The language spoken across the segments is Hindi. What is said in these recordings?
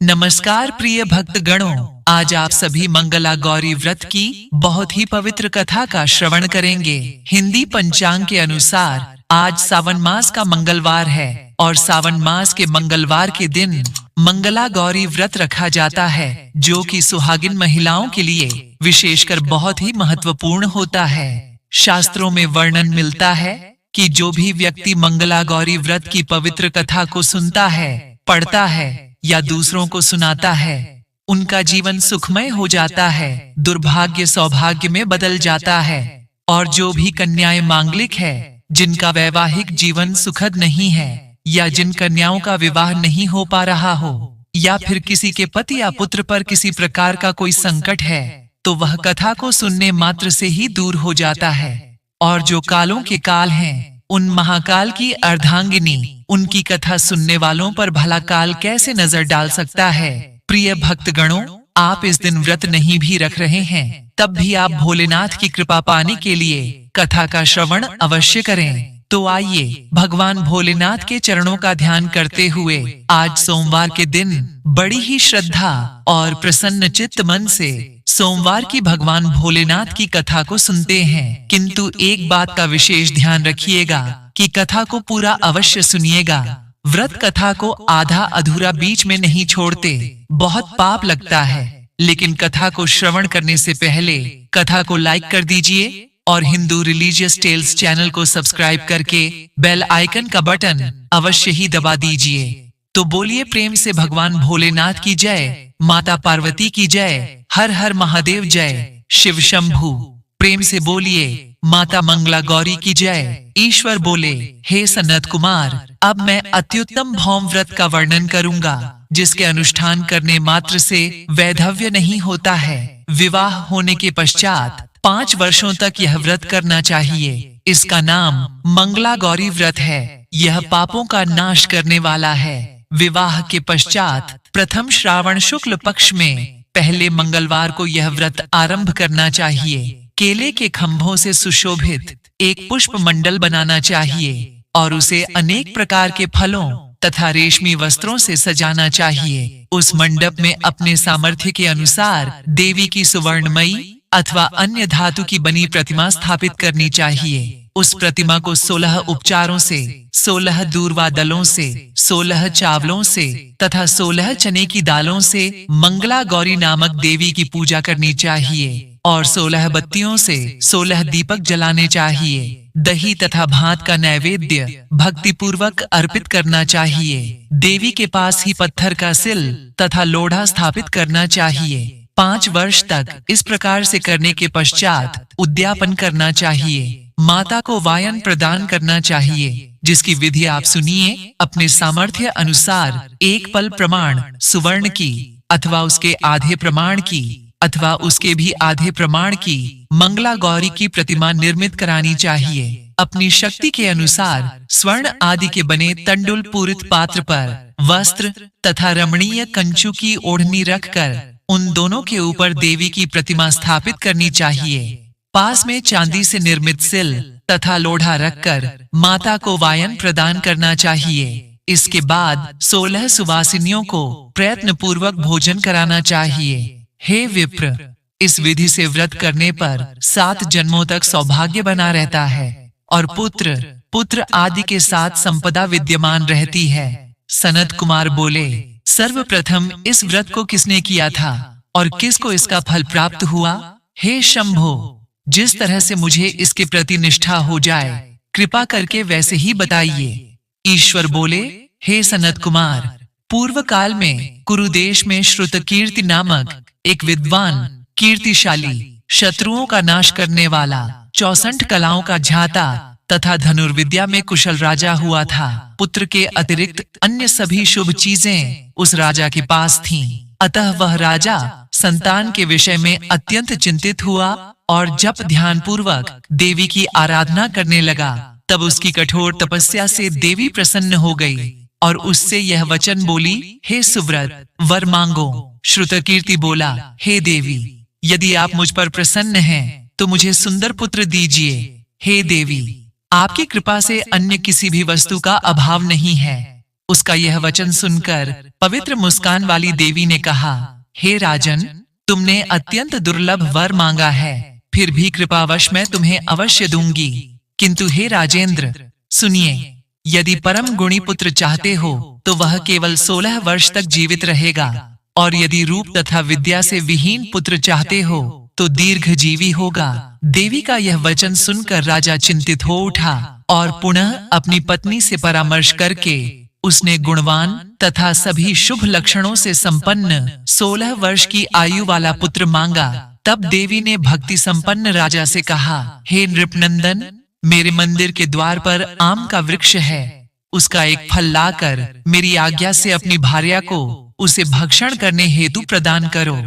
नमस्कार प्रिय भक्तगणों, आज आप सभी मंगला गौरी व्रत की बहुत ही पवित्र कथा का श्रवण करेंगे। हिंदी पंचांग के अनुसार आज सावन मास का मंगलवार है और सावन मास के मंगलवार के दिन मंगला गौरी व्रत रखा जाता है, जो कि सुहागिन महिलाओं के लिए विशेषकर बहुत ही महत्वपूर्ण होता है। शास्त्रों में वर्णन मिलता है कि जो भी व्यक्ति मंगला गौरी व्रत की पवित्र कथा को सुनता है, पढ़ता है या दूसरों को सुनाता है, उनका जीवन सुखमय हो जाता है, दुर्भाग्य सौभाग्य में बदल जाता है। और जो भी कन्याएं मांगलिक है, जिनका वैवाहिक जीवन सुखद नहीं है या जिन कन्याओं का विवाह नहीं हो पा रहा हो, या फिर किसी के पति या पुत्र पर किसी प्रकार का कोई संकट है, तो वह कथा को सुनने मात्र से ही दूर हो जाता है। और जो कालों के काल हैं, उन महाकाल की अर्धांगिनी उनकी कथा सुनने वालों पर भला काल कैसे नजर डाल सकता है। प्रिय भक्तगणों, आप इस दिन व्रत नहीं भी रख रहे हैं, तब भी आप भोलेनाथ की कृपा पाने के लिए कथा का श्रवण अवश्य करें। तो आइए भगवान भोलेनाथ के चरणों का ध्यान करते हुए आज सोमवार के दिन बड़ी ही श्रद्धा और प्रसन्न चित्त मन से सोमवार की भगवान भोलेनाथ की कथा को सुनते हैं। किंतु एक बात का विशेष ध्यान रखिएगा कि कथा को पूरा अवश्य सुनिएगा। व्रत कथा को आधा अधूरा बीच में नहीं छोड़ते, बहुत पाप लगता है। लेकिन कथा को श्रवण करने से पहले कथा को लाइक कर दीजिए और हिंदू रिलीजियस टेल्स चैनल को सब्सक्राइब करके बेल आइकन का बटन अवश्य ही दबा दीजिए। तो बोलिए प्रेम से भगवान भोलेनाथ की जय, माता पार्वती की जय, हर हर महादेव जय, शिव शंभू। प्रेम से बोलिए माता मंगला गौरी की जय। ईश्वर बोले, हे सनत कुमार, अब मैं अत्युत्तम भौम व्रत का वर्णन करूंगा, जिसके अनुष्ठान करने मात्र से वैधव्य नहीं होता है। विवाह होने के पश्चात 5 वर्षों तक यह व्रत करना चाहिए। इसका नाम मंगला गौरी व्रत है। यह पापों का नाश करने वाला है। विवाह के पश्चात प्रथम श्रावण शुक्ल पक्ष में पहले मंगलवार को यह व्रत आरंभ करना चाहिए। केले के खंभों से सुशोभित एक पुष्प मंडल बनाना चाहिए और उसे अनेक प्रकार के फलों तथा रेशमी वस्त्रों से सजाना चाहिए। उस मंडप में अपने सामर्थ्य के अनुसार देवी की सुवर्णमयी अथवा अन्य धातु की बनी प्रतिमा स्थापित करनी चाहिए। उस प्रतिमा को 16 उपचारों से, 16 दूर्वा दलों से, 16 चावलों से तथा 16 चने की दालों से मंगला गौरी नामक देवी की पूजा करनी चाहिए और 16 बत्तियों से 16 दीपक जलाने चाहिए। दही तथा भात का नैवेद्य भक्ति पूर्वक अर्पित करना चाहिए। देवी के पास ही पत्थर का सिल तथा लोढ़ा स्थापित करना चाहिए। 5 वर्ष तक इस प्रकार से करने के पश्चात उद्यापन करना चाहिए। माता को वायन प्रदान करना चाहिए, जिसकी विधि आप सुनिए। अपने सामर्थ्य अनुसार 1 पल प्रमाण सुवर्ण की अथवा उसके आधे प्रमाण की अथवा उसके भी आधे प्रमाण की मंगला गौरी की प्रतिमा निर्मित करानी चाहिए। अपनी शक्ति के अनुसार स्वर्ण आदि के बने तंडुल पूरित पात्र पर वस्त्र तथा रमणीय कंचू की ओढ़नी रखकर उन दोनों के ऊपर देवी की प्रतिमा स्थापित करनी चाहिए। पास में चांदी से निर्मित सिल तथा लोढ़ा रखकर माता को वायन प्रदान करना चाहिए। इसके बाद 16 सुवासिनियों को प्रयत्न पूर्वक भोजन कराना चाहिए। हे विप्र, इस विधि से व्रत करने पर 7 जन्मों तक सौभाग्य बना रहता है और पुत्र आदि के साथ संपदा विद्यमान रहती है। सनत कुमार बोले, सर्वप्रथम इस व्रत को किसने किया था और किसको इसका फल प्राप्त हुआ? हे शंभो, जिस तरह से मुझे इसके प्रति निष्ठा हो जाए, कृपा करके वैसे ही बताइए। ईश्वर बोले, हे सनत कुमार, पूर्व काल में कुरुदेश में श्रुतकीर्ति नामक एक विद्वान, कीर्तिशाली, शत्रुओं का नाश करने वाला, 64 कलाओं का झाता तथा धनुर्विद्या में कुशल राजा हुआ था। पुत्र के अतिरिक्त अन्य सभी शुभ चीजें उस राजा के पास थीं। अतः वह राजा संतान के विषय में अत्यंत चिंतित हुआ और जब ध्यान पूर्वक देवी की आराधना करने लगा, तब उसकी कठोर तपस्या से देवी प्रसन्न हो गई और उससे यह वचन बोली, हे सुव्रत, वर मांगो। श्रुतकीर्ति बोला, हे देवी, यदि आप मुझ पर प्रसन्न हैं तो मुझे सुंदर पुत्र दीजिए। हे देवी, आपकी कृपा से अन्य किसी भी वस्तु का अभाव नहीं है। उसका यह वचन सुनकर पवित्र मुस्कान वाली देवी ने कहा, हे राजन, तुमने अत्यंत दुर्लभ वर मांगा है, फिर भी कृपावश मैं तुम्हें अवश्य दूंगी। किंतु हे राजेंद्र, सुनिए, यदि परम गुणी पुत्र चाहते हो तो वह केवल 16 वर्ष तक जीवित रहेगा, और यदि रूप तथा विद्या से विहीन पुत्र चाहते हो तो दीर्घजीवी होगा। देवी का यह वचन सुनकर राजा चिंतित हो उठा और पुनः अपनी पत्नी से परामर्श करके उसने गुणवान तथा सभी शुभ लक्षणों से संपन्न 16 वर्ष की आयु वाला पुत्र मांगा। तब देवी ने भक्ति संपन्न राजा से कहा, हे नृपनंदन, मेरे मंदिर के द्वार पर आम का वृक्ष है, उसका एक फल लाकर मेरी आज्ञा से अपनी भार्या को उसे भक्षण करने हेतु प्रदान करो,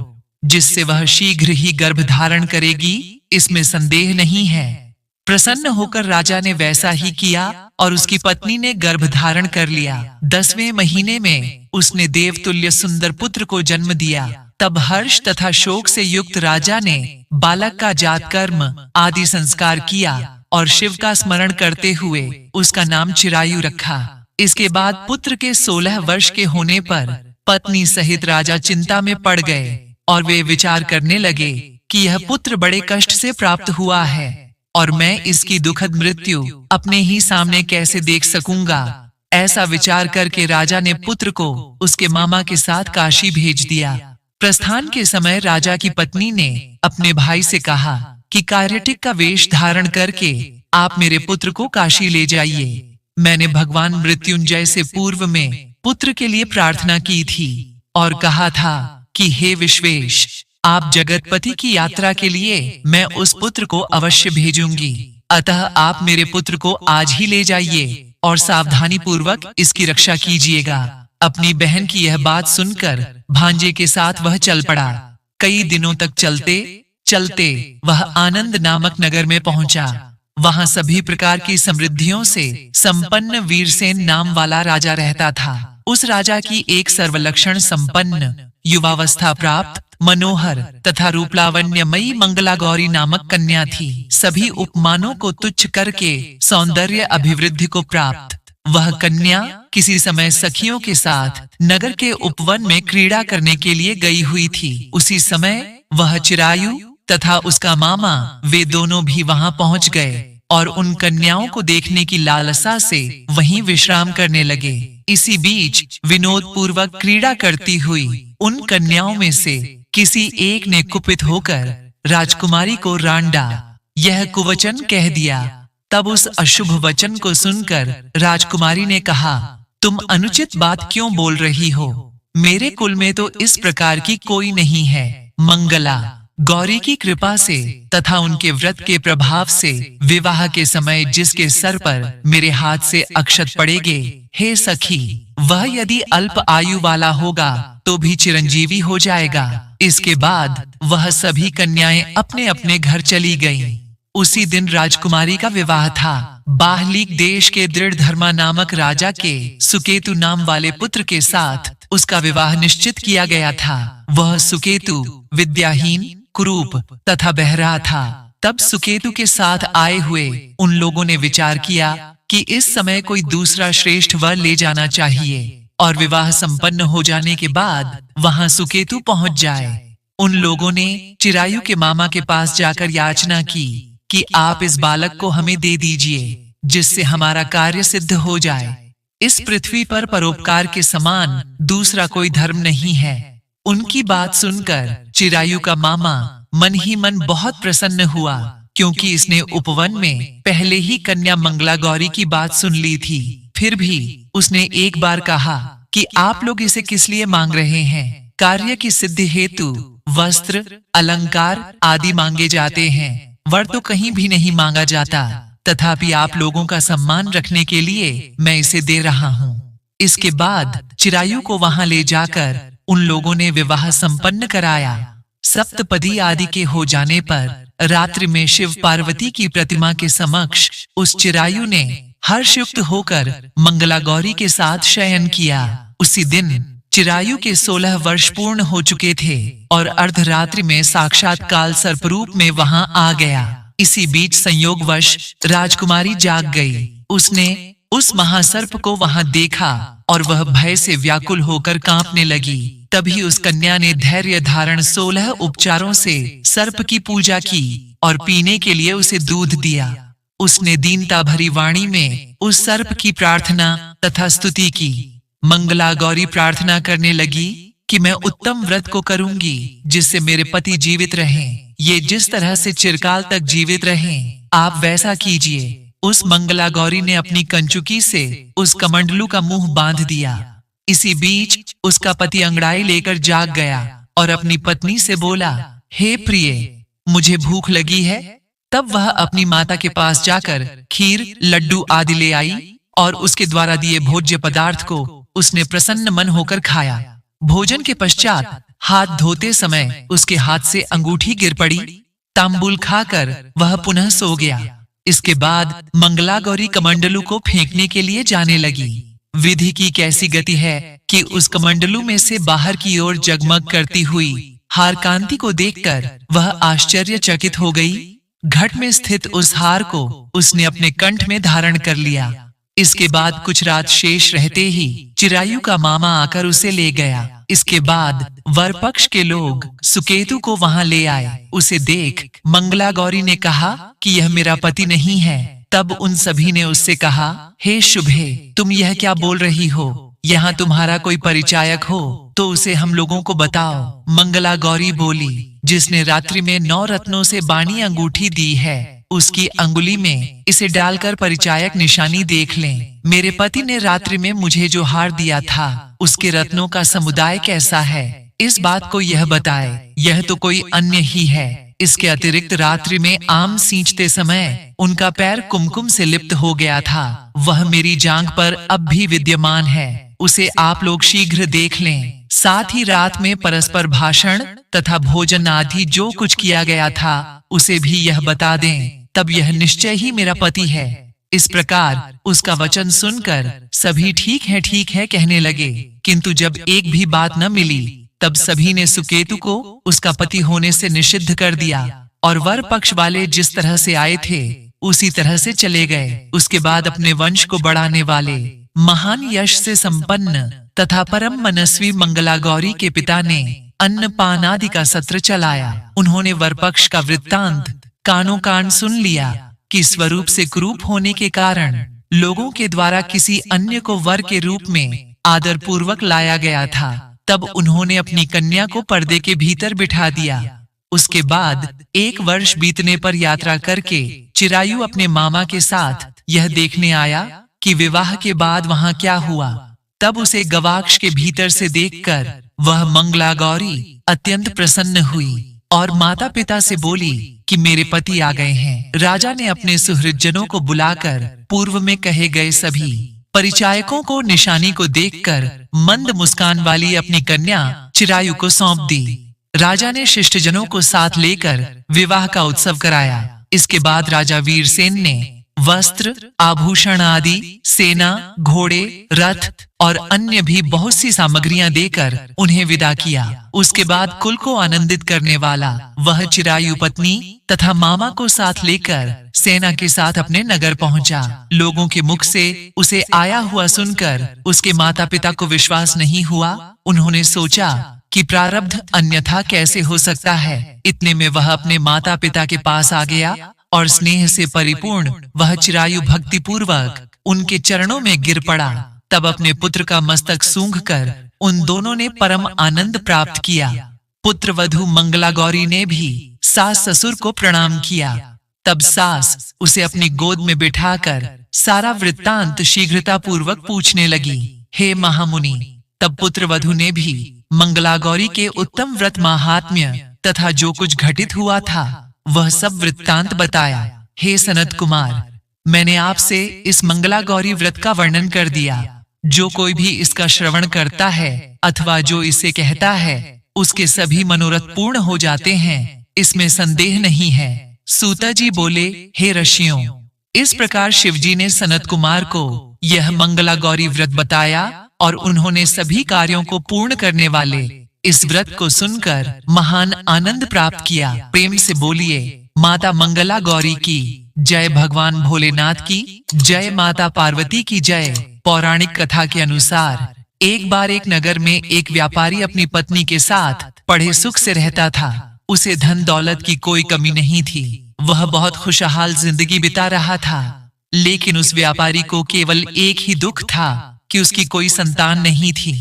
जिससे वह शीघ्र ही गर्भ धारण करेगी, इसमें संदेह नहीं है। प्रसन्न होकर राजा ने वैसा ही किया और उसकी पत्नी ने गर्भ धारण कर लिया। 10वें महीने में उसने देवतुल्य सुंदर पुत्र को जन्म दिया। तब हर्ष तथा शोक से युक्त राजा ने बालक का जात कर्म आदि संस्कार किया और शिव का स्मरण करते हुए उसका नाम चिरायु रखा। इसके बाद पुत्र के 16 वर्ष के होने पर पत्नी सहित राजा चिंता में पड़ गए और वे विचार करने लगे कि यह पुत्र बड़े कष्ट से प्राप्त हुआ है और मैं इसकी दुखद मृत्यु अपने ही सामने कैसे देख सकूंगा। ऐसा विचार करके राजा ने पुत्र को उसके मामा के साथ काशी भेज दिया। प्रस्थान के समय राजा की पत्नी ने अपने भाई से कहा कि कार्यटिक का वेश धारण करके आप मेरे पुत्र को काशी ले जाइए। मैंने भगवान मृत्युंजय से पूर्व में पुत्र के लिए प्रार्थना की थी और कहा था कि हे विश्वेश, आप जगतपति की यात्रा के लिए मैं उस पुत्र को अवश्य भेजूंगी, अतः आप मेरे पुत्र को आज ही ले जाइए और सावधानी पूर्वक इसकी रक्षा कीजिएगा। अपनी बहन की यह बात सुनकर भांजे के साथ वह चल पड़ा। कई दिनों तक चलते चलते वह आनंद नामक नगर में पहुंचा। वहां सभी प्रकार की समृद्धियों से संपन्न वीरसेन नाम वाला राजा रहता था। उस राजा की एक सर्वलक्षण संपन्न, युवावस्था प्राप्त, मनोहर तथा रूपलावण्यमयी मंगला गौरी नामक कन्या थी। सभी उपमानों को तुच्छ करके सौंदर्य अभिवृद्धि को प्राप्त वह कन्या किसी समय सखियों के साथ नगर के उपवन में क्रीड़ा करने के लिए गई हुई थी। उसी समय वह चिरायु तथा उसका मामा वे दोनों भी वहां पहुंच गए और उन कन्याओं को देखने की लालसा से वहीं विश्राम करने लगे। इसी बीच विनोद पूर्वक क्रीड़ा करती हुई उन कन्याओं में से किसी एक ने कुपित होकर राजकुमारी को रांडा, यह कुवचन कह दिया। तब उस अशुभ वचन को सुनकर राजकुमारी ने कहा, तुम अनुचित बात क्यों बोल रही हो? मेरे कुल में तो इस प्रकार की कोई नहीं है। मंगला गौरी की कृपा से तथा उनके व्रत के प्रभाव से विवाह के समय जिसके सर पर मेरे हाथ से अक्षत पड़ेगे, हे सखी, वह यदि अल्प आयु वाला होगा तो भी चिरंजीवी हो जाएगा। इसके बाद वह सभी कन्याएं अपने अपने घर चली गईं। उसी दिन राजकुमारी का विवाह था। बाहलीक देश के दृढ़धर्मा नामक राजा के सुकेतु नाम वाले पुत्र के साथ उसका विवाह निश्चित किया गया था। वह सुकेतु विद्याहीन, कुरूप तथा बहरा था। तब सुकेतु के साथ आए हुए उन लोगों ने विचार किया कि इस समय कोई दूसरा श्रेष्ठ वर ले जाना चाहिए और विवाह संपन्न हो जाने के बाद वहां सुकेतु पहुंच जाए। उन लोगों ने चिरायु के मामा के पास जाकर याचना की कि आप इस बालक को हमें दे दीजिए, जिससे हमारा कार्य सिद्ध हो जाए। इस पृथ्वी पर परोपकार के समान दूसरा कोई धर्म नहीं है। उनकी बात सुनकर चिरायु का मामा मन ही मन बहुत प्रसन्न हुआ, क्योंकि इसने उपवन में पहले ही कन्या मंगला गौरी की बात सुन ली थी। फिर भी उसने एक बार कहा कि आप लोग इसे किस लिए मांग रहे हैं? कार्य की सिद्धि हेतु वस्त्र, अलंकार आदि मांगे जाते हैं, वर तो कहीं भी नहीं मांगा जाता। तथापि आप लोगों का सम्मान रखने के लिए मैं इसे दे रहा हूँ। इसके बाद चिरायु को वहां ले जाकर उन लोगों ने विवाह संपन्न कराया। सप्तपदी आदि के हो जाने पर रात्रि में शिव पार्वती की प्रतिमा के समक्ष उस चिरायु ने हर्षयुक्त होकर मंगला गौरी के साथ शयन किया। उसी दिन चिरायु के 16 वर्ष पूर्ण हो चुके थे और अर्धरात्रि में साक्षात काल सर्परूप में वहां आ गया। इसी बीच संयोगवश राजकुमारी जाग गई। उसने उस महासर्प को वहां देखा और वह भय से व्याकुल होकर कांपने लगी। तभी उस कन्या ने धैर्य धारण 16 उपचारों से सर्प की पूजा की और पीने के लिए उसे दूध दिया। उसने दीनता भरी वाणी में उस सर्प की प्रार्थना तथा स्तुति की। मंगला गौरी प्रार्थना करने लगी कि मैं उत्तम व्रत को करूंगी जिससे मेरे पति जीवित रहें। ये जिस तरह से चिरकाल तक जीवित रहें, आप वैसा कीजिए। उस मंगला गौरी ने अपनी कंचुकी से उस कमंडलू का मुंह बांध दिया। इसी बीच उसका पति अंगड़ाई लेकर जाग गया और अपनी पत्नी से बोला, हे प्रिय, मुझे भूख लगी है। तब वह अपनी माता के पास जाकर खीर, लड्डू आदि ले आई और उसके द्वारा दिए भोज्य पदार्थ को उसने प्रसन्न मन होकर खाया। भोजन के पश्चात हाथ धोते समय उसके हाथ से अंगूठी गिर पड़ी। तांबुल खाकर वह पुनः सो गया। इसके बाद मंगला गौरी कमंडलू को फेंकने के लिए जाने लगी। विधि की कैसी गति है कि उस कमंडलू में से बाहर की ओर जगमग करती हुई हार कांति को देखकर वह आश्चर्यचकित हो गई। घट में स्थित उस हार को उसने अपने कंठ में धारण कर लिया। इसके बाद कुछ रात शेष रहते ही चिरायु का मामा आकर उसे ले गया। इसके बाद वर पक्ष के लोग सुकेतु को वहां ले आए। उसे देख मंगला गौरी ने कहा कि यह मेरा पति नहीं है। तब उन सभी ने उससे कहा, हे शुभे, तुम यह क्या बोल रही हो? यहाँ तुम्हारा कोई परिचायक हो तो उसे हम लोगों को बताओ। मंगला गौरी बोली, जिसने रात्रि में 9 रत्नों से बाणी अंगूठी दी है, उसकी अंगुली में इसे डालकर परिचायक निशानी देख लें। मेरे पति ने रात्रि में मुझे जो हार दिया था उसके रत्नों का समुदाय कैसा है, इस बात को यह बताए। यह तो कोई अन्य ही है। इसके अतिरिक्त रात्रि में आम सींचते समय उनका पैर कुमकुम से लिप्त हो गया था। वह मेरी जांघ पर अब भी विद्यमान है। उसे आप लोग शीघ्र देख लें। साथ ही रात में परस्पर भाषण तथा भोजन आदि जो कुछ किया गया था उसे भी यह बता दें। तब यह निश्चय ही मेरा पति है। इस प्रकार उसका वचन सुनकर सभी ठीक है कहने लगे। किंतु जब एक भी बात न मिली तब सभी ने सुकेतु को उसका पति होने से निषिद्ध कर दिया और वर पक्ष वाले जिस तरह से आए थे उसी तरह से चले गए। उसके बाद अपने वंश को बढ़ाने वाले महान यश से संपन्न तथा परम मनस्वी मंगला गौरी के पिता ने अन्नपान आदि का सत्र चलाया। उन्होंने वर पक्ष का वृत्तांत कानों कान सुन लिया कि स्वरूप से कुरूप होने के कारण लोगों के द्वारा किसी अन्य को वर के रूप में आदर पूर्वक लाया गया था। तब उन्होंने अपनी कन्या को पर्दे के भीतर बिठा दिया। उसके बाद 1 वर्ष बीतने पर यात्रा करके चिरायु अपने मामा के साथ यह देखने आया कि विवाह के बाद वहां क्या हुआ। तब उसे गवाक्ष के भीतर से देखकर वह मंगला गौरी अत्यंत प्रसन्न हुई और माता पिता से बोली कि मेरे पति आ गए हैं। राजा ने अपने सुहृदजनों को बुलाकर पूर्व में कहे गए सभी परिचायकों को निशानी को देखकर मंद मुस्कान वाली अपनी कन्या चिरायु को सौंप दी। राजा ने शिष्टजनों को साथ लेकर विवाह का उत्सव कराया। इसके बाद राजा वीरसेन ने वस्त्र, आभूषण आदि, सेना, घोड़े, रथ और अन्य भी बहुत सी सामग्रियां देकर उन्हें विदा किया। उसके बाद कुल को आनंदित करने वाला वह चिरायु पत्नी तथा मामा को साथ लेकर सेना के साथ अपने नगर पहुंचा। लोगों के मुख से उसे आया हुआ सुनकर उसके माता पिता को विश्वास नहीं हुआ। उन्होंने सोचा कि प्रारब्ध अन्यथा कैसे हो सकता है। इतने में वह अपने माता पिता के पास आ गया और स्नेह से परिपूर्ण वह चिरायु भक्ति पूर्वक उनके चरणों में गिर पड़ा। तब अपने पुत्र का मस्तक सूंघकर उन दोनों ने परम आनंद प्राप्त किया। पुत्र वधू मंगला गौरी ने भी सास ससुर को प्रणाम किया। तब सास उसे अपनी गोद में बिठाकर सारा वृत्तांत शीघ्रता पूर्वक पूछने लगी। हे महामुनि, तब पुत्र वधू ने भी मंगला गौरी के उत्तम व्रत महात्म्य तथा जो कुछ घटित हुआ था वह सब वृत्तांत बताया। हे सनत कुमार, मैंने आपसे इस मंगला गौरी व्रत का वर्णन कर दिया। जो कोई भी इसका श्रवण करता है अथवा जो इसे कहता है उसके सभी मनोरथ पूर्ण हो जाते हैं, इसमें संदेह नहीं है। सूता जी बोले, हे ऋषियों, इस प्रकार शिवजी ने सनत कुमार को यह मंगला गौरी व्रत बताया और उन्होंने सभी कार्यों को पूर्ण करने वाले इस व्रत को सुनकर महान आनंद प्राप्त किया। प्रेम से बोलिए, माता मंगला गौरी की जय, भगवान भोलेनाथ की जय, माता पार्वती की जय। पौराणिक कथा के अनुसार एक बार एक नगर में एक व्यापारी अपनी पत्नी के साथ बड़े सुख से रहता था। उसे धन दौलत की कोई कमी नहीं थी। वह बहुत खुशहाल जिंदगी बिता रहा था। लेकिन उस व्यापारी को केवल एक ही दुख था कि उसकी कोई संतान नहीं थी।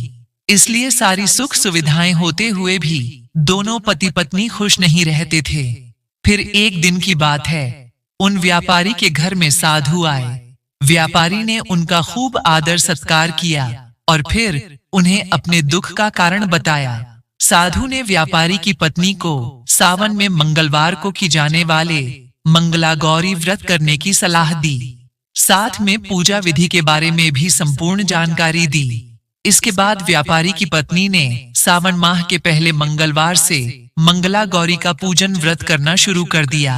इसलिए सारी सुख सुविधाएं होते हुए भी दोनों पति पत्नी खुश नहीं रहते थे। फिर एक दिन की बात है, उन व्यापारी के घर में साधु आए। व्यापारी ने उनका खूब आदर सत्कार किया और फिर उन्हें अपने दुख का कारण बताया। साधु ने व्यापारी की पत्नी को सावन में मंगलवार को की जाने वाले मंगला गौरी व्रत करने की सलाह दी। साथ में पूजा विधि के बारे में भी संपूर्ण जानकारी दी। इसके बाद व्यापारी की पत्नी ने सावन माह के पहले मंगलवार से मंगला गौरी का पूजन व्रत करना शुरू कर दिया।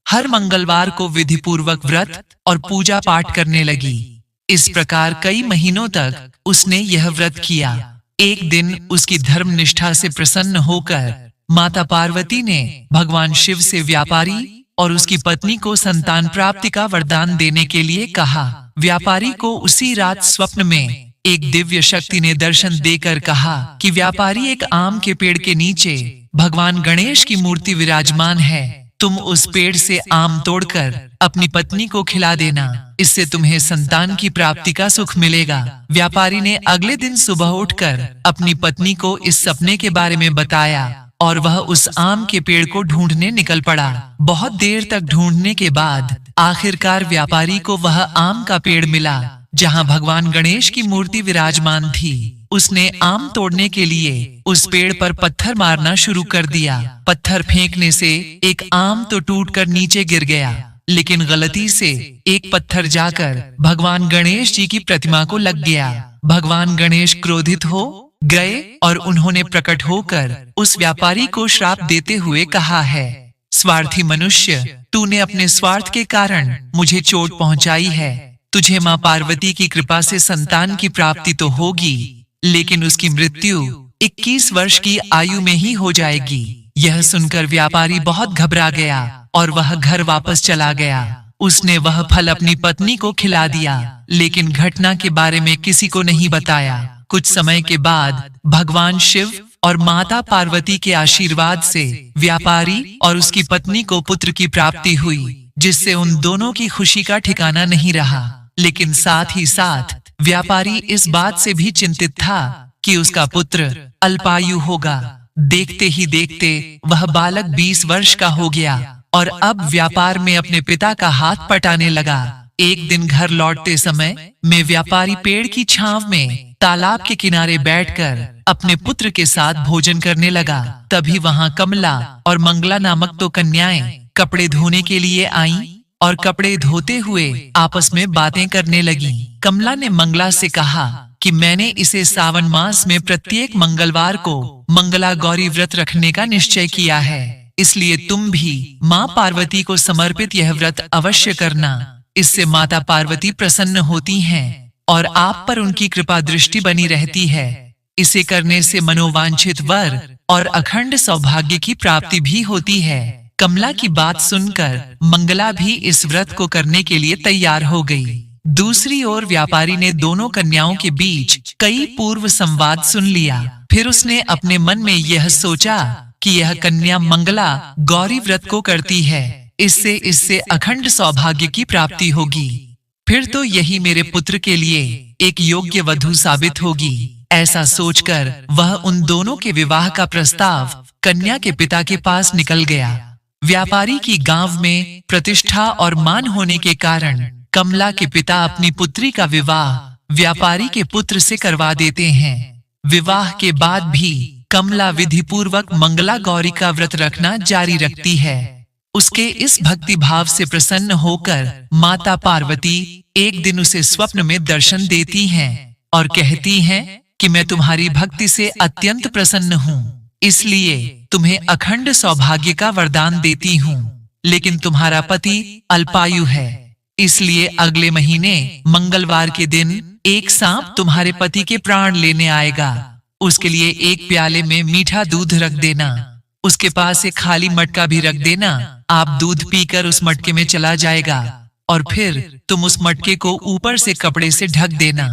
हर मंगलवार को विधि पूर्वक व्रत और पूजा पाठ करने लगी। इस प्रकार कई महीनों तक उसने यह व्रत किया। एक दिन उसकी धर्म निष्ठा से प्रसन्न होकर माता पार्वती ने भगवान शिव से व्यापारी और उसकी पत्नी को संतान प्राप्ति का वरदान देने के लिए कहा। व्यापारी को उसी रात स्वप्न में एक दिव्य शक्ति ने दर्शन देकर कहा कि व्यापारी, एक आम के पेड़ के नीचे भगवान गणेश की मूर्ति विराजमान है। तुम उस पेड़ से आम तोड़कर अपनी पत्नी को खिला देना, इससे तुम्हें संतान की प्राप्ति का सुख मिलेगा। व्यापारी ने अगले दिन सुबह उठकर अपनी पत्नी को इस सपने के बारे में बताया और वह उस आम के पेड़ को ढूंढने निकल पड़ा। बहुत देर तक ढूंढने के बाद आखिरकार व्यापारी को वह आम का पेड़ मिला जहां भगवान गणेश की मूर्ति विराजमान थी। उसने आम तोड़ने के लिए उस पेड़ पर पत्थर मारना शुरू कर दिया। पत्थर फेंकने से एक आम तो टूटकर नीचे गिर गया, लेकिन गलती से एक पत्थर जाकर भगवान गणेश जी की प्रतिमा को लग गया। भगवान गणेश क्रोधित हो गए और उन्होंने प्रकट होकर उस व्यापारी को श्राप देते हुए कहा है, स्वार्थी मनुष्य, तूने अपने स्वार्थ के कारण मुझे चोट पहुंचाई है। तुझे माँ पार्वती की कृपा से संतान की प्राप्ति तो होगी, लेकिन उसकी मृत्यु 21 वर्ष की आयु में ही हो जाएगी। यह सुनकर व्यापारी बहुत घबरा गया और वह घर वापस चला गया। उसने वह फल अपनी पत्नी को खिला दिया, लेकिन घटना के बारे में किसी को नहीं बताया। कुछ समय के बाद भगवान शिव और माता पार्वती के आशीर्वाद से व्यापारी और उसकी पत्नी को पुत्र की प्राप्ति हुई, जिससे उन दोनों की खुशी का ठिकाना नहीं रहा। लेकिन साथ ही साथ व्यापारी इस बात से भी चिंतित था कि उसका पुत्र अल्पायु होगा। देखते ही देखते वह बालक 20 वर्ष का हो गया और अब व्यापार में अपने पिता का हाथ पटाने लगा। एक दिन घर लौटते समय में व्यापारी पेड़ की छांव में तालाब के किनारे बैठकर अपने पुत्र के साथ भोजन करने लगा। तभी वहां कमला और मंगला नामक दो कन्याएं कपड़े धोने के लिए आईं और कपड़े धोते हुए आपस में बातें करने लगी। कमला ने मंगला से कहा कि मैंने इसे सावन मास में प्रत्येक मंगलवार को मंगला गौरी व्रत रखने का निश्चय किया है, इसलिए तुम भी माँ पार्वती को समर्पित यह व्रत अवश्य करना। इससे माता पार्वती प्रसन्न होती हैं और आप पर उनकी कृपा दृष्टि बनी रहती है। इसे करने से मनोवांछित वर और अखंड सौभाग्य की प्राप्ति भी होती है। कमला की बात सुनकर मंगला भी इस व्रत को करने के लिए तैयार हो गई। दूसरी ओर व्यापारी ने दोनों कन्याओं के बीच कई पूर्व संवाद सुन लिया। फिर उसने अपने मन में यह सोचा कि यह कन्या मंगला गौरी व्रत को करती है, इससे अखंड सौभाग्य की प्राप्ति होगी। फिर तो यही मेरे पुत्र के लिए एक योग्य वधू साबित होगी। ऐसा सोचकर वह उन दोनों के विवाह का प्रस्ताव कन्या के पिता के पास निकल गया। व्यापारी की गांव में प्रतिष्ठा और मान होने के कारण कमला के पिता अपनी पुत्री का विवाह व्यापारी के पुत्र से करवा देते हैं। विवाह के बाद भी कमला विधि पूर्वक मंगला गौरी का व्रत रखना जारी रखती है। उसके इस भक्ति भाव से प्रसन्न होकर माता पार्वती एक दिन उसे स्वप्न में दर्शन देती हैं और कहती हैं कि मैं तुम्हारी भक्ति से अत्यंत प्रसन्न हूँ, इसलिए तुम्हें अखंड सौभाग्य का वरदान देती हूँ। लेकिन तुम्हारा पति अल्पायु है, इसलिए अगले महीने मंगलवार के दिन एक सांप तुम्हारे पति के प्राण लेने आएगा। उसके लिए एक प्याले में मीठा दूध रख देना, उसके पास एक खाली मटका भी रख देना। आप दूध पीकर उस मटके में चला जाएगा और फिर तुम उस मटके को ऊपर से कपड़े से ढक देना।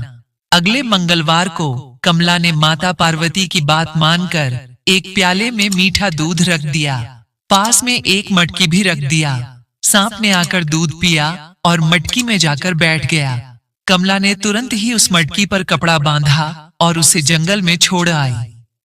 अगले मंगलवार को कमला ने माता पार्वती की बात मानकर एक प्याले में मीठा दूध रख दिया। पास में एक मटकी भी रख दिया। सांप ने आकर दूध पिया और मटकी में जाकर बैठ गया। कमला ने तुरंत ही उस मटकी पर कपड़ा बांधा और उसे जंगल में छोड़ आई।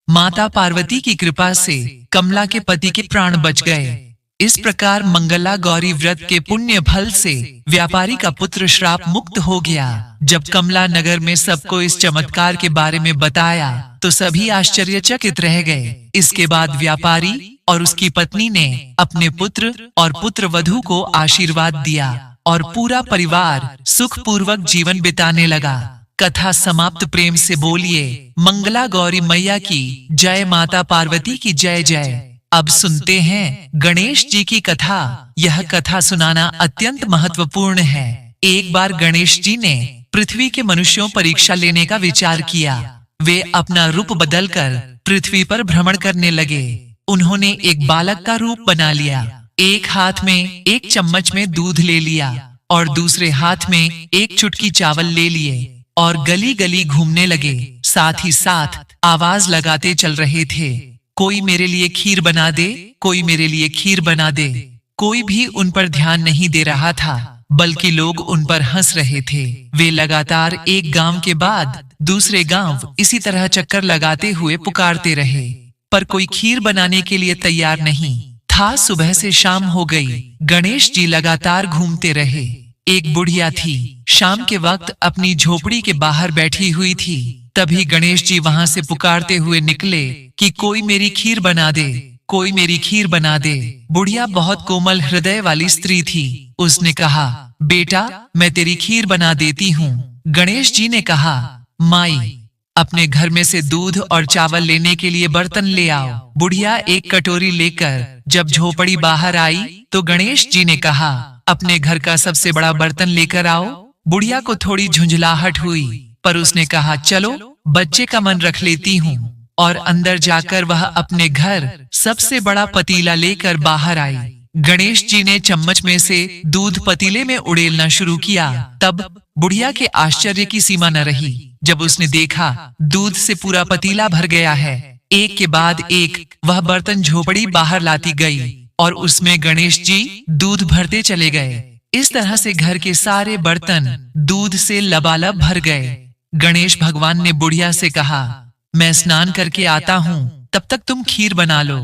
माता पार्वती की कृपा से कमला के पति के प्राण बच गए। इस प्रकार मंगला गौरी व्रत के पुण्य फल से व्यापारी का पुत्र श्राप मुक्त हो गया। जब कमला नगर में सबको इस चमत्कार के बारे में बताया तो सभी आश्चर्यचकित रह गए। इसके बाद व्यापारी और उसकी पत्नी ने अपने पुत्र और पुत्र वधू को आशीर्वाद दिया और पूरा परिवार सुखपूर्वक जीवन बिताने लगा। कथा समाप्त। प्रेम से बोलिए मंगला गौरी मैया की जय, माता पार्वती की जय जय। अब सुनते हैं गणेश जी की कथा। यह कथा सुनाना अत्यंत महत्वपूर्ण है। एक बार गणेश जी ने पृथ्वी के मनुष्यों परीक्षा लेने का विचार किया। वे अपना रूप बदलकर पृथ्वी पर भ्रमण करने लगे। उन्होंने एक बालक का रूप बना लिया। एक हाथ में एक चम्मच में दूध ले लिया और दूसरे हाथ में एक चुटकी चावल ले लिए और गली गली घूमने लगे। साथ ही साथ आवाज लगाते चल रहे थे, कोई मेरे लिए खीर बना दे, कोई मेरे लिए खीर बना दे। कोई भी उन पर ध्यान नहीं दे रहा था, बल्कि लोग उन पर हंस रहे थे। वे लगातार एक गांव के बाद दूसरे गांव इसी तरह चक्कर लगाते हुए पुकारते रहे, पर कोई खीर बनाने के लिए तैयार नहीं था। सुबह से शाम हो गई। गणेश जी लगातार घूमते रहे। एक बुढ़िया थी, शाम के वक्त अपनी झोपड़ी के बाहर बैठी हुई थी। तभी गणेश जी वहां से पुकारते हुए निकले कि कोई मेरी खीर बना दे, कोई मेरी खीर बना दे। बुढ़िया बहुत कोमल हृदय वाली स्त्री थी। उसने कहा, बेटा मैं तेरी खीर बना देती हूँ। गणेश जी ने कहा, माई अपने घर में से दूध और चावल लेने के लिए बर्तन ले आओ। बुढ़िया एक कटोरी लेकर जब झोपड़ी बाहर आई तो गणेश जी ने कहा, अपने घर का सबसे बड़ा बर्तन लेकर आओ। बुढ़िया को थोड़ी झुंझलाहट हुई, पर उसने कहा, चलो बच्चे का मन रख लेती हूँ। और अंदर जाकर वह अपने घर सबसे बड़ा पतीला लेकर बाहर आई। गणेश जी ने चम्मच में से दूध पतीले में उड़ेलना शुरू किया। तब बुढ़िया के आश्चर्य की सीमा न रही जब उसने देखा दूध से पूरा पतीला भर गया है। एक के बाद एक वह बर्तन झोपड़ी बाहर लाती गई और उसमें गणेश जी दूध भरते चले गए। इस तरह से घर के सारे बर्तन दूध से लबालब भर गए। गणेश भगवान ने बुढ़िया से कहा, मैं स्नान करके आता हूँ, तब तक तुम खीर बना लो,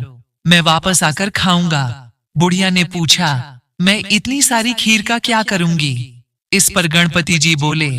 मैं वापस आकर खाऊंगा। बुढ़िया ने पूछा, मैं इतनी सारी खीर का क्या करूंगी? इस पर गणपति जी बोले,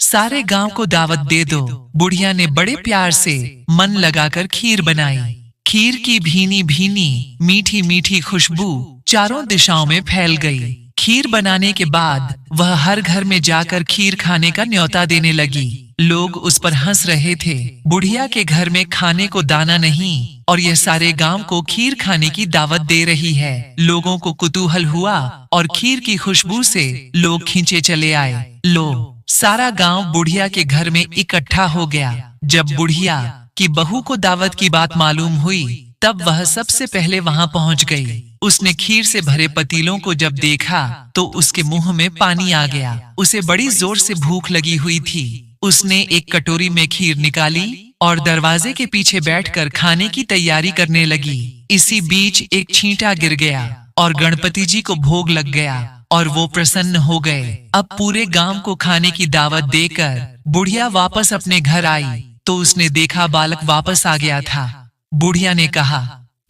सारे गांव को दावत दे दो। बुढ़िया ने बड़े प्यार से मन लगाकर खीर बनाई। खीर की भीनी भीनी मीठी मीठी खुशबू चारों दिशाओं में फैल गई। खीर बनाने के बाद वह हर घर में जाकर खीर खाने का न्योता देने लगी। लोग उस पर हंस रहे थे। बुढ़िया के घर में खाने को दाना नहीं और यह सारे गांव को खीर खाने की दावत दे रही है। लोगों को कुतूहल हुआ और खीर की खुशबू से लोग खींचे चले आए। लो, सारा गांव बुढ़िया के घर में इकट्ठा हो गया। जब बुढ़िया की बहू को दावत की बात मालूम हुई तब वह सबसे पहले वहां पहुंच गई। उसने खीर से भरे पतीलों को जब देखा तो उसके मुंह में पानी आ गया। उसे बड़ी जोर से भूख लगी हुई थी। उसने एक कटोरी में खीर निकाली और दरवाजे के पीछे बैठकर खाने की तैयारी करने लगी। इसी बीच एक छींटा गिर गया और गणपति जी को भोग लग गया और वो प्रसन्न हो गए। अब पूरे गांव को खाने की दावत देकर बुढ़िया वापस अपने घर आई तो उसने देखा बालक वापस आ गया था। बुढ़िया ने कहा,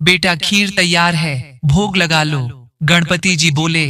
बेटा खीर तैयार है, भोग लगा लो। गणपति जी बोले,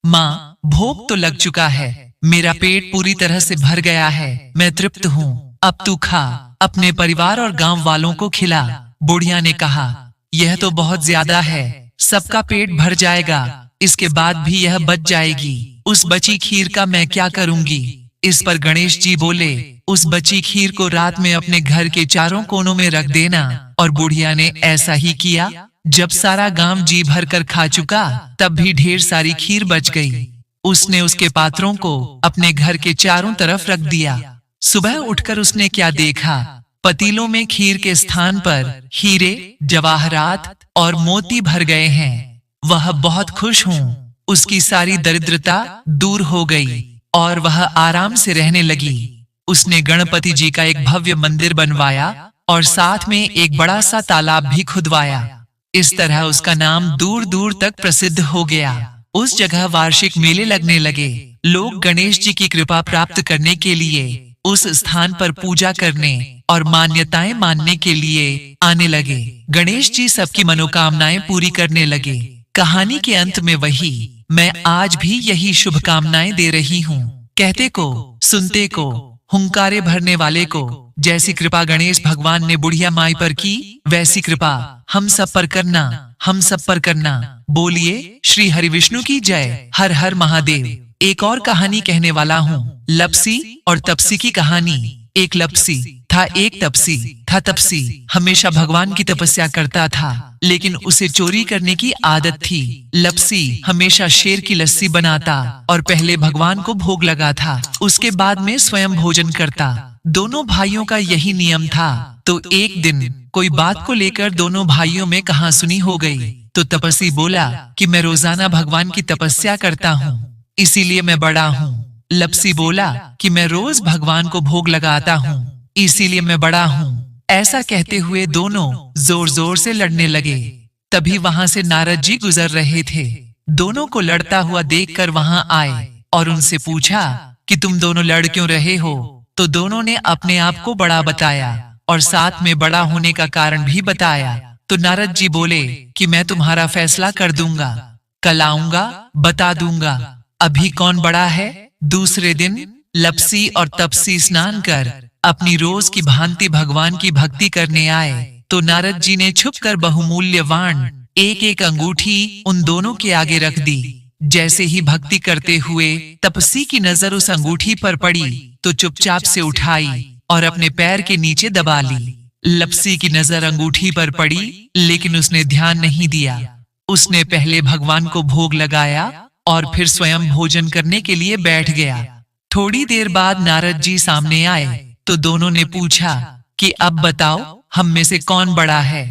माँ भोग तो लग चुका है, मेरा पेट पूरी तरह से भर गया है, मैं तृप्त हूँ, अब तू खा, अपने परिवार और गांव वालों को खिला। बुढ़िया ने कहा, यह तो बहुत ज्यादा है, सबका पेट भर जाएगा, इसके बाद भी यह बच जाएगी, उस बची खीर का मैं क्या करूंगी? इस पर गणेश जी बोले, उस बची खीर को रात में अपने घर के चारों कोनों में रख देना। और बुढ़िया ने ऐसा ही किया। जब सारा गांव जी भर कर खा चुका तब भी ढेर सारी खीर बच गई। उसने उसके पात्रों को अपने घर के चारों तरफ रख दिया। सुबह उठकर उसने क्या देखा? पतीलों में खीर के स्थान पर हीरे, जवाहरात और मोती भर गए हैं। वह बहुत खुश हूँ, उसकी सारी दरिद्रता दूर हो गई और वह आराम से रहने लगी। उसने गणपति जी का एक भव्य मंदिर बनवाया और साथ में एक बड़ा सा तालाब भी खुदवाया। इस तरह उसका नाम दूर दूर तक प्रसिद्ध हो गया। उस जगह वार्षिक मेले लगने लगे। लोग गणेश जी की कृपा प्राप्त करने के लिए उस स्थान पर पूजा करने और मान्यताएं मानने के लिए आने लगे। गणेश जी सबकी मनोकामनाएं पूरी करने लगे। कहानी के अंत में वही, मैं आज भी यही शुभकामनाएं दे रही हूँ। कहते को, सुनते को, हुंकारे भरने वाले को। जैसी कृपा गणेश भगवान ने बुढ़िया माई पर की, वैसी कृपा हम सब पर करना, हम सब पर करना। बोलिए श्री हरि विष्णु की जय। हर हर महादेव। एक और कहानी कहने वाला हूँ, लपसी और तपसी की कहानी। एक लपसी था, एक तपसी था। तपसी हमेशा भगवान की तपस्या करता था, लेकिन उसे चोरी करने की आदत थी। लपसी हमेशा शेर की लस्सी बनाता और पहले भगवान को भोग लगाता, उसके बाद में स्वयं भोजन करता। दोनों भाइयों का यही नियम था। तो एक दिन कोई बात को लेकर दोनों भाइयों में कहासुनी हो गई। तो तपसी बोला कि मैं रोजाना भगवान की तपस्या करता हूँ, इसीलिए मैं बड़ा हूँ। लपसी बोला कि मैं रोज भगवान को भोग लगाता हूँ, इसीलिए मैं बड़ा हूँ। ऐसा कहते हुए दोनों जोर जोर से लड़ने लगे। तभी वहां से नारद जी गुजर रहे थे। दोनों को लड़ता हुआ देखकर वहां आए और उनसे पूछा कि तुम दोनों लड़ क्यों रहे हो। तो दोनों ने अपने आप को बड़ा बताया और साथ में बड़ा होने का कारण भी बताया। तो नारद जी बोले कि मैं तुम्हारा फैसला कर दूंगा, कल आऊंगा, बता दूंगा अभी कौन बड़ा है। दूसरे दिन लपसी और तपसी स्नान कर अपनी रोज की भांति भगवान की भक्ति करने आए। तो नारद जी ने छुपकर बहुमूल्यवान एक एक अंगूठी उन दोनों के आगे रख दी। जैसे ही भक्ति करते हुए तपसी की नजर उस अंगूठी पर पड़ी तो चुपचाप से उठाई और अपने पैर के नीचे दबा ली। लपसी की नजर अंगूठी पर पड़ी, लेकिन उसने ध्यान नहीं दिया। उसने पहले भगवान को भोग लगाया और फिर स्वयं भोजन करने के लिए बैठ गया। थोड़ी देर बाद नारद जी सामने आए तो दोनों ने पूछा कि अब बताओ हम में से कौन बड़ा है।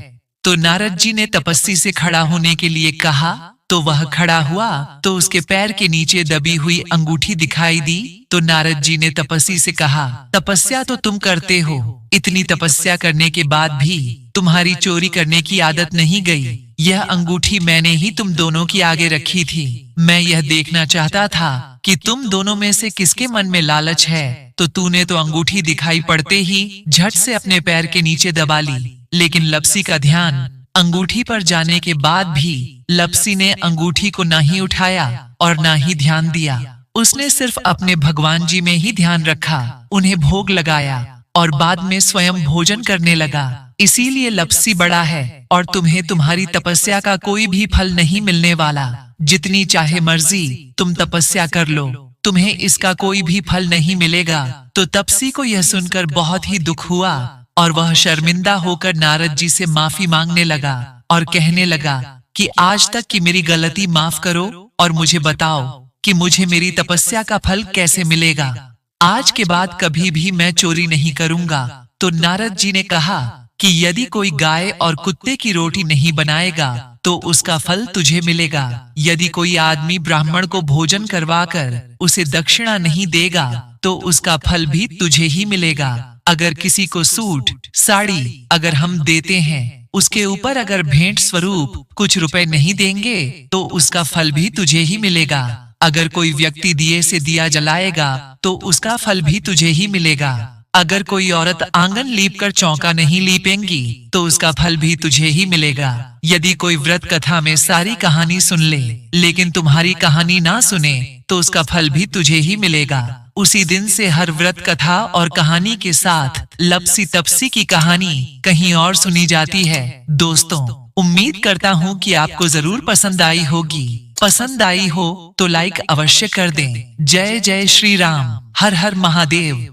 तो नारद जी ने तपस्वी से खड़ा होने के लिए कहा। तो वह खड़ा हुआ तो उसके पैर के नीचे दबी हुई अंगूठी दिखाई दी। तो नारद जी ने तपस्वी से कहा, तपस्या तो तुम करते हो, इतनी तपस्या करने के बाद भी तुम्हारी चोरी करने की आदत नहीं गई। यह अंगूठी मैंने ही तुम दोनों की आगे रखी थी। मैं यह देखना चाहता था कि तुम दोनों में से किसके मन में लालच है। तो तूने तो अंगूठी दिखाई पड़ते ही झट से अपने पैर के नीचे दबा ली। लेकिन लपसी का ध्यान अंगूठी पर जाने के बाद भी लपसी ने अंगूठी को ना ही उठाया और ना ही ध्यान दिया। उसने सिर्फ अपने भगवान जी में ही ध्यान रखा, उन्हें भोग लगाया और बाद में स्वयं भोजन करने लगा। इसीलिए लपसी बड़ा है और तुम्हें तुम्हारी तपस्या का कोई भी फल नहीं मिलने वाला। जितनी चाहे मर्जी तुम तपस्या कर लो, तुम्हें इसका कोई भी फल नहीं मिलेगा। तो तपसी को यह सुनकर बहुत ही दुख हुआ और वह शर्मिंदा होकर नारद जी से माफी मांगने लगा और कहने लगा कि आज तक की मेरी गलती माफ करो और मुझे बताओ कि मुझे मेरी तपस्या का फल कैसे मिलेगा। आज के बाद कभी भी मैं चोरी नहीं करूंगा। तो नारद जी ने कहा कि यदि कोई गाय और कुत्ते की रोटी नहीं बनाएगा तो उसका फल तुझे मिलेगा। यदि कोई आदमी ब्राह्मण को भोजन करवाकर उसे दक्षिणा नहीं देगा तो उसका फल भी तुझे ही मिलेगा। अगर किसी को सूट साड़ी अगर हम देते हैं, उसके ऊपर अगर भेंट स्वरूप कुछ रुपए नहीं देंगे तो उसका फल भी तुझे ही मिलेगा। अगर कोई व्यक्ति दिए से दिया जलाएगा तो उसका फल भी तुझे ही मिलेगा। अगर कोई औरत आंगन लीप कर चौका नहीं लीपेंगी तो उसका फल भी तुझे ही मिलेगा। यदि कोई व्रत कथा में सारी कहानी सुन ले लेकिन तुम्हारी कहानी ना सुने तो उसका फल भी तुझे ही मिलेगा। उसी दिन से हर व्रत कथा और कहानी के साथ लपसी तपसी की कहानी कहीं और सुनी जाती है। दोस्तों, उम्मीद करता हूँ कि आपको जरूर पसंद आई होगी। पसंद आई हो तो लाइक अवश्य कर दें। जय जय श्री राम। हर हर महादेव।